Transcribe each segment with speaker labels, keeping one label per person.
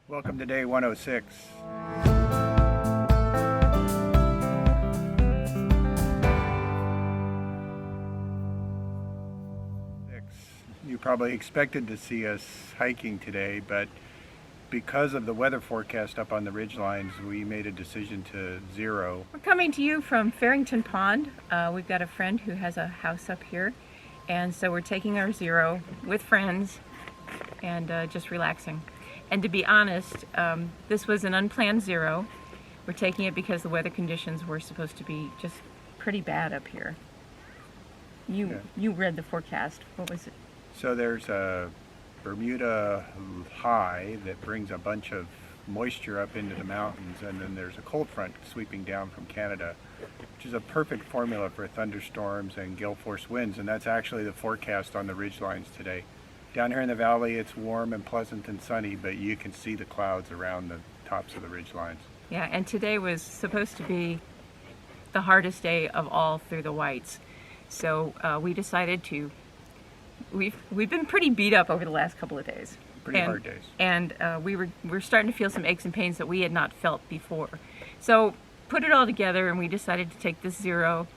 Speaker 1: Welcome to day 106. You probably expected to see us hiking today, but because of the weather forecast up on the ridge lines, we made a decision to zero.
Speaker 2: We're coming to you from Farrington Pond. We've got a friend who has a house up here, and so we're taking our zero with friends and just relaxing. And to be honest, this was an unplanned zero. We're taking it because the weather conditions were supposed to be just pretty bad up here. You read the forecast. What was it?
Speaker 1: So there's a Bermuda high that brings a bunch of moisture up into the mountains, and then there's a cold front sweeping down from Canada, which is a perfect formula for thunderstorms and gale force winds, and that's actually the forecast on the ridge lines today. Down here in the valley, it's warm and pleasant and sunny, but you can see the clouds around the tops of the ridge lines.
Speaker 2: Yeah, and today was supposed to be the hardest day of all through the Whites. So we decided to, we've been pretty beat up over the last couple of days.
Speaker 1: Pretty hard days.
Speaker 2: And we're starting to feel some aches and pains that we had not felt before. So put it all together and we decided to take this zero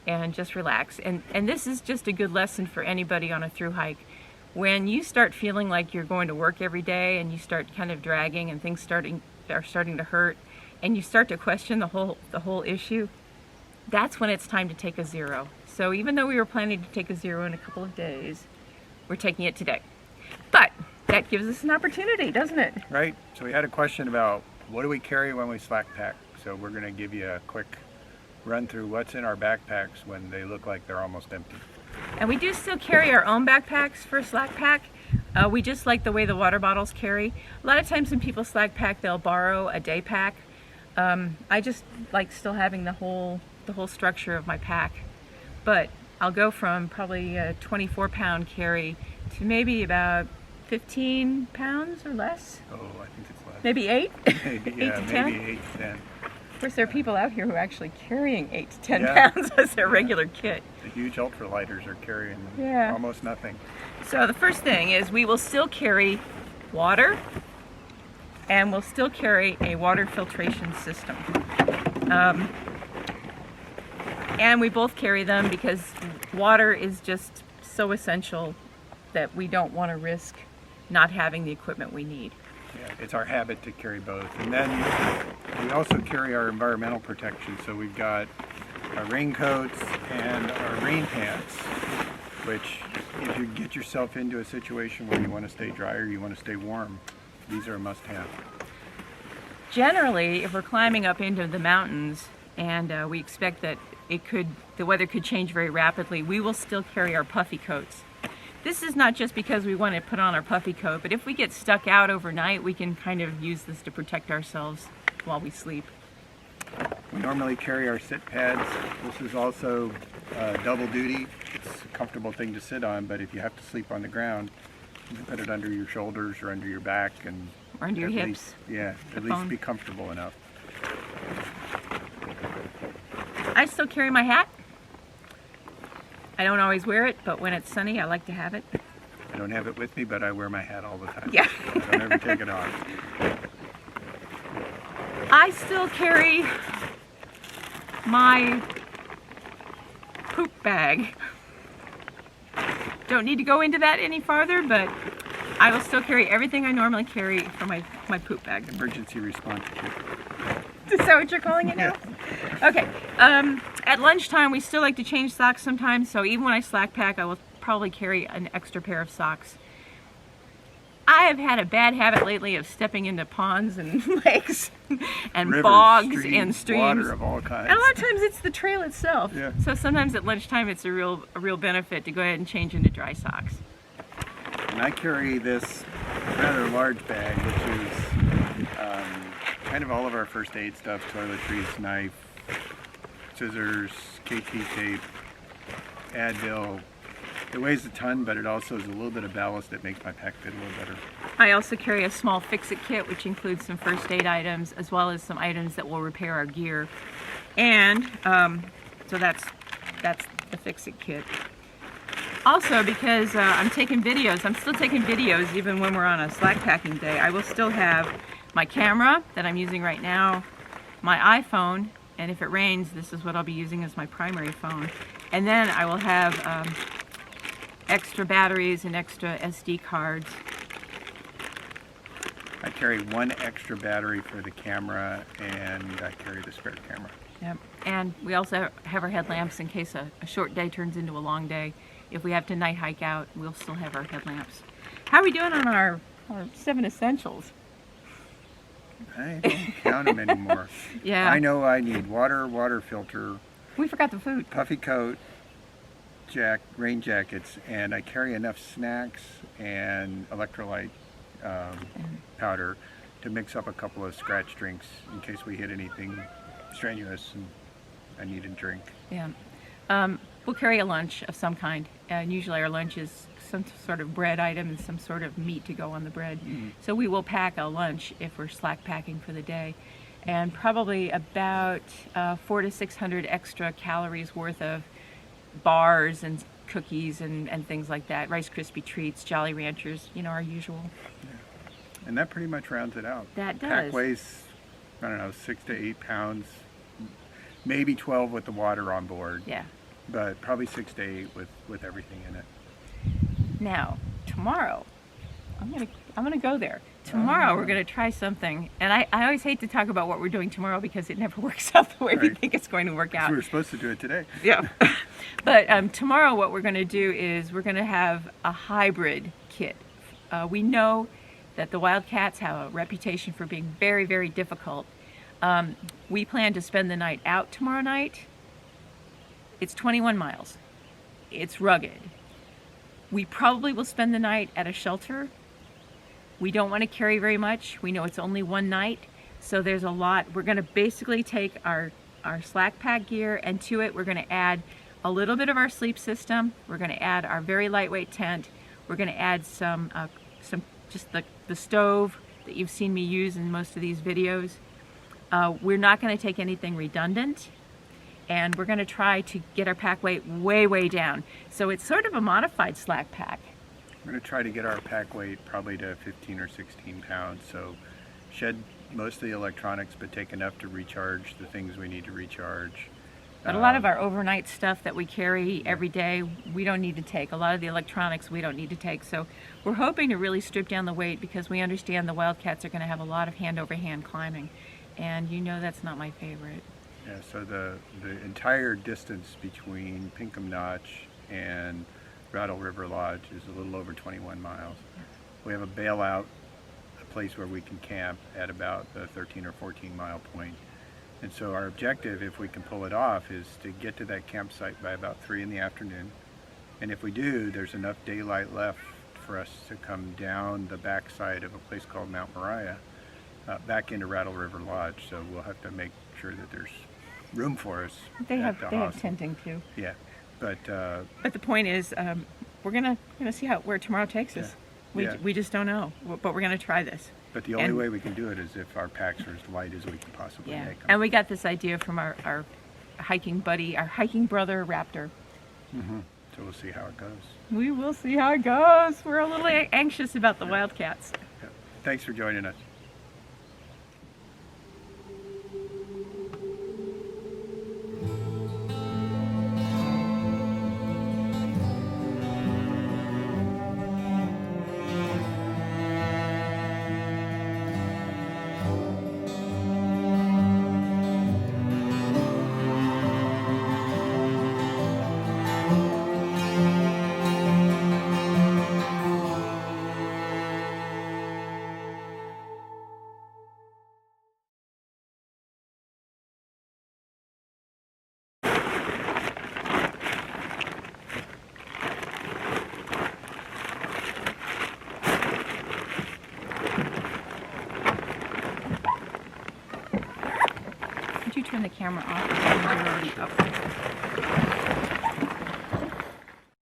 Speaker 2: and just relax. And this is just a good lesson for anybody on a through hike. When you start feeling like you're going to work every day and you start kind of dragging and things are starting to hurt and you start to question the whole issue, that's when it's time to take a zero. So even though we were planning to take a zero in a couple of days, we're taking it today. But that gives us an opportunity, doesn't it?
Speaker 1: Right. So we had a question about what do we carry when we slack pack. So we're going to give you a quick run through what's in our backpacks when they look like they're almost empty.
Speaker 2: And we do still carry our own backpacks for slack pack. We just like the way the water bottles carry. A lot of times when people slack pack, they'll borrow a day pack. I just like still having the whole structure of my pack. But I'll go from probably a 24-pound carry to maybe about 15 pounds or less.
Speaker 1: Oh, I think it's less.
Speaker 2: Maybe 8?
Speaker 1: Maybe,
Speaker 2: 8 to 10?
Speaker 1: maybe 8 to 10.
Speaker 2: Of course, there are people out here who are actually carrying 8 to 10 pounds as their regular kit.
Speaker 1: The huge ultralighters are carrying almost nothing.
Speaker 2: So the first thing is we will still carry water, and we'll still carry a water filtration system. And we both carry them because water is just so essential that we don't want to risk not having the equipment we need.
Speaker 1: Yeah, it's our habit to carry both. And then we also carry our environmental protection. So we've got our raincoats and our rain pants, which if you get yourself into a situation where you want to stay dry or you want to stay warm, these are a must-have.
Speaker 2: Generally, if we're climbing up into the mountains and we expect that the weather could change very rapidly, we will still carry our puffy coats. This is not just because we want to put on our puffy coat, but if we get stuck out overnight, we can kind of use this to protect ourselves while we sleep.
Speaker 1: We normally carry our sit pads. This is also double duty. It's a comfortable thing to sit on, but if you have to sleep on the ground, you can put it under your shoulders or under your back and
Speaker 2: or under your hips.
Speaker 1: At least be comfortable enough.
Speaker 2: I still carry my hat. I don't always wear it, but when it's sunny, I like to have it.
Speaker 1: I don't have it with me, but I wear my hat all the time.
Speaker 2: Yeah.
Speaker 1: So I don't ever take it off.
Speaker 2: I still carry my poop bag. Don't need to go into that any farther, but I will still carry everything I normally carry for my poop bag.
Speaker 1: Emergency response kit.
Speaker 2: Is that what you're calling it now? Okay. At lunchtime, we still like to change socks sometimes, so even when I slack pack, I will probably carry an extra pair of socks. I have had a bad habit lately of stepping into ponds and lakes and
Speaker 1: Rivers,
Speaker 2: bogs and streams.
Speaker 1: Water of all kinds.
Speaker 2: And a lot of times it's the trail itself.
Speaker 1: Yeah.
Speaker 2: So sometimes at lunchtime, it's a real benefit to go ahead and change into dry socks.
Speaker 1: And I carry this rather large bag, which is kind of all of our first aid stuff: toiletries, knife, scissors, KT tape, Advil. It weighs a ton, but it also is a little bit of ballast that makes my pack fit a little better.
Speaker 2: I also carry a small fix-it kit, which includes some first aid items, as well as some items that will repair our gear. And so that's the fix-it kit. Also, because I'm still taking videos even when we're on a slack packing day, I will still have my camera that I'm using right now, my iPhone, and if it rains, this is what I'll be using as my primary phone. And then I will have extra batteries and extra SD cards.
Speaker 1: I carry one extra battery for the camera, and I carry the spare camera.
Speaker 2: Yep. And we also have our headlamps in case a short day turns into a long day. If we have to night hike out, we'll still have our headlamps. How are we doing on our 7 essentials?
Speaker 1: I don't count them anymore.
Speaker 2: Yeah.
Speaker 1: I know I need water filter,
Speaker 2: We forgot the food.
Speaker 1: puffy coat, rain jackets, and I carry enough snacks and electrolyte powder to mix up a couple of scratch drinks in case we hit anything strenuous and I need a drink.
Speaker 2: Yeah. We'll carry a lunch of some kind, and usually our lunch is some sort of bread item and some sort of meat to go on the bread. So we will pack a lunch if we're slack packing for the day, and probably about 400 to 600 extra calories worth of bars and cookies and things like that. Rice Krispie treats, Jolly Ranchers, you know, our usual.
Speaker 1: And that pretty much rounds it out.
Speaker 2: That does.
Speaker 1: Pack weighs, I don't know, 6 to 8 pounds, maybe 12 with the water on board.
Speaker 2: Yeah.
Speaker 1: But probably 6 to 8 with everything in it.
Speaker 2: Now, tomorrow, I'm gonna go there. Tomorrow we're gonna try something, and I always hate to talk about what we're doing tomorrow because it never works out the way we
Speaker 1: Right.
Speaker 2: think it's going to work out.
Speaker 1: We were supposed to do it today.
Speaker 2: Yeah. But tomorrow what we're going to do is we're going to have a hybrid kit. We know that the Wildcats have a reputation for being very, very difficult. We plan to spend the night out tomorrow night. It's 21 miles. It's rugged. We probably will spend the night at a shelter. We don't want to carry very much. We know it's only one night, so there's a lot. We're going to basically take our slack pack gear, and to it we're going to add a little bit of our sleep system. We're going to add our very lightweight tent. We're going to add some just the stove that you've seen me use in most of these videos. We're not going to take anything redundant, and we're going to try to get our pack weight way, way down. So it's sort of a modified slack pack.
Speaker 1: We're going to try to get our pack weight probably to 15 or 16 pounds. So shed most of the electronics, but take enough to recharge the things we need to recharge.
Speaker 2: But a lot of our overnight stuff that we carry every day, we don't need to take. A lot of the electronics we don't need to take. So we're hoping to really strip down the weight because we understand the Wildcats are going to have a lot of hand-over-hand climbing. And you know that's not my favorite.
Speaker 1: Yeah, so the entire distance between Pinkham Notch and Rattle River Lodge is a little over 21 miles. We have a bailout, a place where we can camp at about the 13 or 14 mile point. And so our objective, if we can pull it off, is to get to that campsite by about 3 in the afternoon. And if we do, there's enough daylight left for us to come down the backside of a place called Mount Moriah back into Rattle River Lodge. So we'll have to make sure that there's room for us.
Speaker 2: They
Speaker 1: at
Speaker 2: have
Speaker 1: the
Speaker 2: they have
Speaker 1: hostel.
Speaker 2: tenting too.
Speaker 1: Yeah, but
Speaker 2: But the point is, we're gonna see where tomorrow takes us.
Speaker 1: Yeah.
Speaker 2: We just don't know, but we're gonna try this.
Speaker 1: But the only
Speaker 2: And-
Speaker 1: way we can do it is if our packs are as light as we can possibly
Speaker 2: Yeah.
Speaker 1: make them.
Speaker 2: And we got this idea from our hiking buddy, our hiking brother Raptor.
Speaker 1: So we'll see how it goes.
Speaker 2: We will see how it goes. We're a little anxious about the Wildcats.
Speaker 1: Yeah. Thanks for joining us.
Speaker 2: Could you turn the camera off? You're already up.